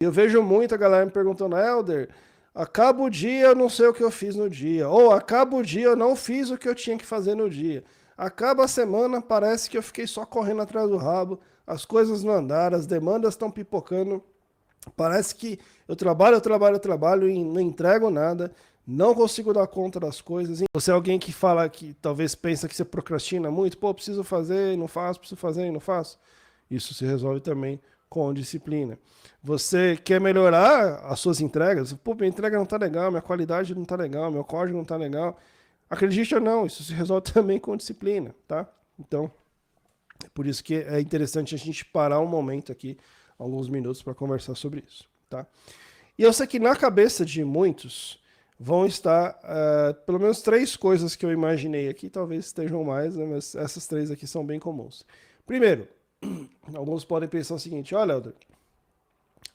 Eu vejo muita galera me perguntando, Helder, acaba o dia, eu não sei o que eu fiz no dia. Ou acaba o dia, eu não fiz o que eu tinha que fazer no dia. Acaba a semana, parece que eu fiquei só correndo atrás do rabo, as coisas não andaram, as demandas estão pipocando. Parece que eu trabalho e não entrego nada, não consigo dar conta das coisas. Você é alguém que fala que talvez pensa que você procrastina muito, pô, preciso fazer e não faço, preciso fazer e não faço. Isso se resolve também com disciplina. Você quer melhorar as suas entregas? Pô, minha entrega não tá legal, minha qualidade não tá legal, meu código não tá legal. Acredite ou não, isso se resolve também com disciplina, tá? Então, é por isso que é interessante a gente parar um momento aqui, alguns minutos, para conversar sobre isso, tá? E eu sei que na cabeça de muitos vão estar pelo menos três coisas que eu imaginei aqui, talvez estejam mais, né, mas essas três aqui são bem comuns. Primeiro, alguns podem pensar o seguinte: olha, Helder,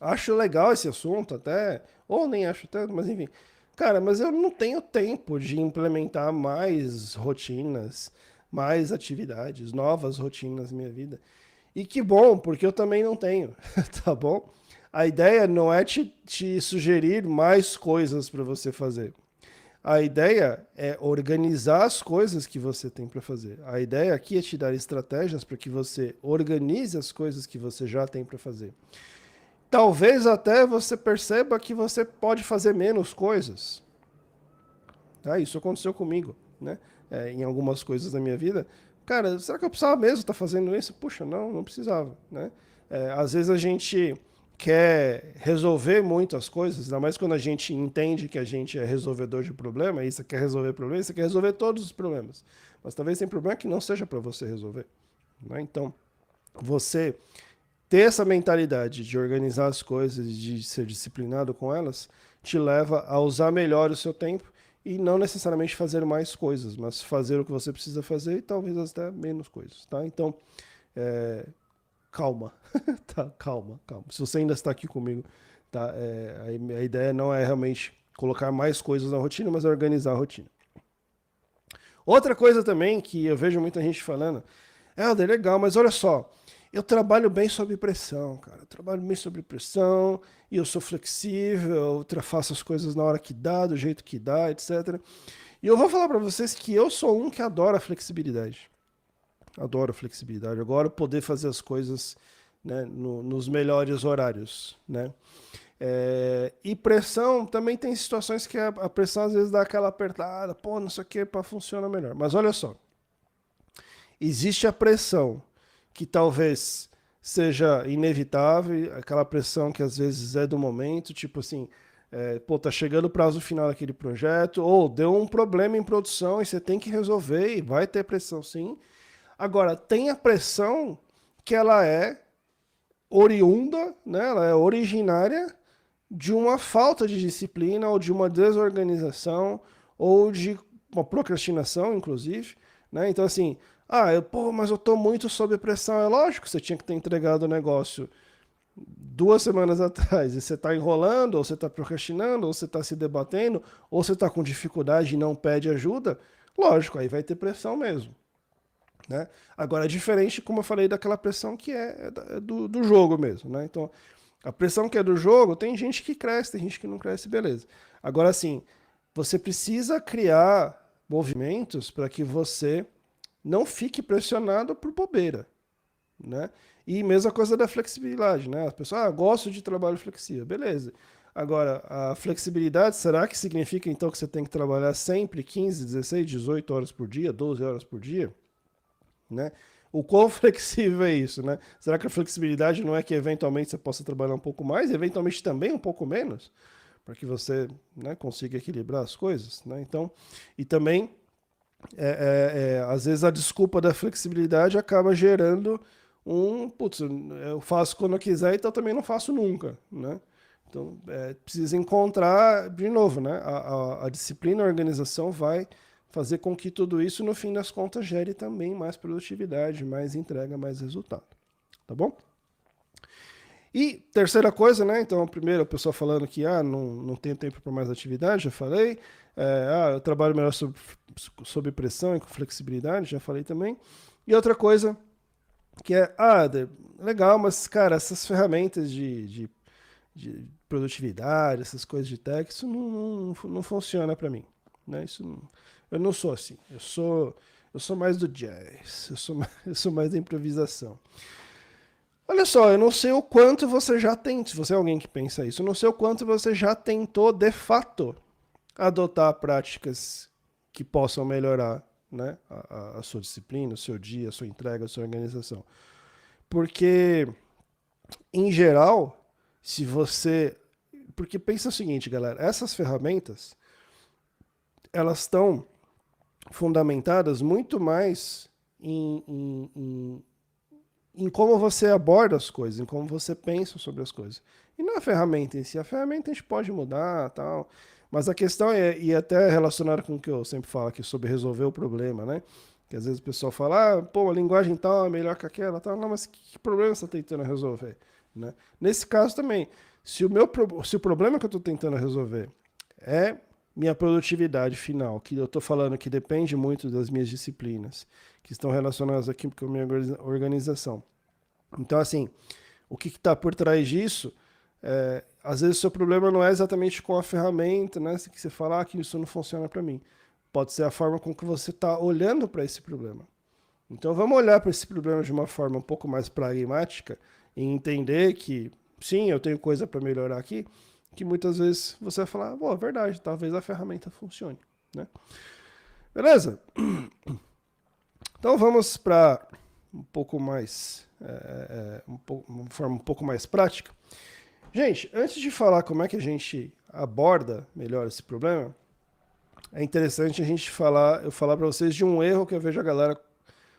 acho legal esse assunto até, ou nem acho tanto, mas enfim. Cara, mas eu não tenho tempo de implementar mais rotinas, mais atividades, novas rotinas na minha vida. E que bom, porque eu também não tenho, tá bom? A ideia não é te sugerir mais coisas para você fazer. A ideia é organizar as coisas que você tem para fazer. A ideia aqui é te dar estratégias para que você organize as coisas que você já tem para fazer. Talvez até você perceba que você pode fazer menos coisas. Tá? Isso aconteceu comigo, né? Em algumas coisas da minha vida. Cara, será que eu precisava mesmo estar fazendo isso? Puxa, não precisava, né? Às vezes a gente quer resolver muito as coisas, ainda mais quando a gente entende que a gente é resolvedor de problema, e você quer resolver problemas, você quer resolver todos os problemas. Mas talvez tem problema que não seja para você resolver, né? Então, você ter essa mentalidade de organizar as coisas, de ser disciplinado com elas, te leva a usar melhor o seu tempo e não necessariamente fazer mais coisas, mas fazer o que você precisa fazer e talvez até menos coisas, tá? Então, é, calma, tá? Calma, calma. Se você ainda está aqui comigo, tá? A ideia não é realmente colocar mais coisas na rotina, mas é organizar a rotina. Outra coisa também que eu vejo muita gente falando, Helder, legal, mas olha só, eu trabalho bem sob pressão, cara. Eu trabalho bem sob pressão e eu sou flexível, eu faço as coisas na hora que dá, do jeito que dá, etc. E eu vou falar para vocês que eu sou um que adora flexibilidade. Adoro flexibilidade. Agora poder fazer as coisas, né, nos melhores horários, né? E pressão, também tem situações que a pressão às vezes dá aquela apertada, pô, não sei o que, para funcionar melhor. Mas olha só, existe a pressão que talvez seja inevitável, aquela pressão que às vezes é do momento, tipo assim, pô, tá chegando o prazo final daquele projeto, ou deu um problema em produção e você tem que resolver, e vai ter pressão sim. Agora, tem a pressão que ela é oriunda, né, ela é originária de uma falta de disciplina, ou de uma desorganização, ou de uma procrastinação, inclusive, né? Então, assim, pô, mas eu tô muito sob pressão. É lógico que você tinha que ter entregado o negócio 2 semanas atrás e você está enrolando, ou você está procrastinando, ou você está se debatendo, ou você está com dificuldade e não pede ajuda. Lógico, aí vai ter pressão mesmo, né? Agora, é diferente, como eu falei, daquela pressão que é do jogo mesmo, né? Então, a pressão que é do jogo, tem gente que cresce, tem gente que não cresce, beleza. Agora, assim, você precisa criar movimentos para que você não fique pressionado por bobeira, né? E mesma coisa da flexibilidade, né? As pessoas, gosto de trabalho flexível, beleza. Agora, a flexibilidade, será que significa então que você tem que trabalhar sempre 15, 16, 18 horas por dia, 12 horas por dia, né? O quão flexível é isso, né? Será que a flexibilidade não é que eventualmente você possa trabalhar um pouco mais, eventualmente também um pouco menos, para que você, né, consiga equilibrar as coisas, né? Então, e também às vezes a desculpa da flexibilidade acaba gerando putz, eu faço quando eu quiser, então também não faço nunca, né? Então, precisa encontrar, de novo, né? A disciplina, a organização vai fazer com que tudo isso, no fim das contas, gere também mais produtividade, mais entrega, mais resultado, tá bom? E terceira coisa, né? Então, primeiro a pessoa falando que não tenho tempo para mais atividade, já falei. Eu trabalho melhor sob pressão e com flexibilidade, já falei também. E outra coisa que legal, mas, cara, essas ferramentas de produtividade, essas coisas de tech, isso não funciona para mim, né? Eu não sou assim. Eu sou mais do jazz. Eu sou mais da improvisação. Olha só, eu não sei o quanto você já tem, se você é alguém que pensa isso, eu não sei o quanto você já tentou, de fato, adotar práticas que possam melhorar, né, a sua disciplina, o seu dia, a sua entrega, a sua organização. Porque, em geral, se você... Porque pensa o seguinte, galera, essas ferramentas, elas estão fundamentadas muito mais em como você aborda as coisas, em como você pensa sobre as coisas. E não a ferramenta em si. A ferramenta a gente pode mudar, tal. Mas a questão é, e até relacionada com o que eu sempre falo aqui sobre resolver o problema, né? Que às vezes o pessoal fala, pô, a linguagem tal é melhor que aquela, tal. Não, mas que problema você está tentando resolver? Né? Nesse caso também, se o problema que eu estou tentando resolver é minha produtividade final, que eu estou falando que depende muito das minhas disciplinas, que estão relacionadas aqui com a minha organização. Então, assim, o que está por trás disso, às vezes o seu problema não é exatamente com a ferramenta, né? Que você fala que isso não funciona para mim. Pode ser a forma com que você está olhando para esse problema. Então, vamos olhar para esse problema de uma forma um pouco mais pragmática e entender que, sim, eu tenho coisa para melhorar aqui, que muitas vezes você vai falar, é verdade, talvez a ferramenta funcione, né? Beleza? Então vamos para um pouco mais, uma forma um pouco mais prática. Gente, antes de falar como é que a gente aborda melhor esse problema, é interessante a gente eu falar para vocês de um erro que eu vejo a galera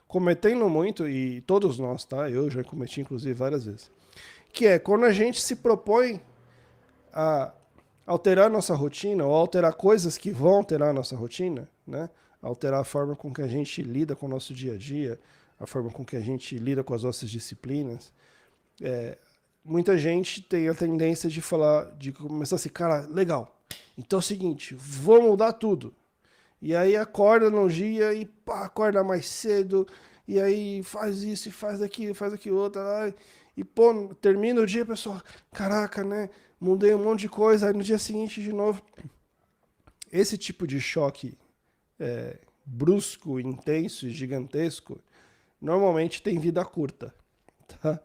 cometendo muito, e todos nós, tá? Eu já cometi inclusive várias vezes. Que é quando a gente se propõe a alterar nossa rotina, ou alterar coisas que vão alterar a nossa rotina, né? Alterar a forma com que a gente lida com o nosso dia a dia, a forma com que a gente lida com as nossas disciplinas. Muita gente tem a tendência de falar, de começar assim, cara, legal, então é o seguinte, vou mudar tudo. E aí acorda no dia e pá, acorda mais cedo, e aí faz isso, e faz aquilo outro, e pô, termina o dia, a pessoa, caraca, né? Mudei um monte de coisa, aí no dia seguinte de novo. Esse tipo de choque brusco, intenso e gigantesco, normalmente tem vida curta, tá?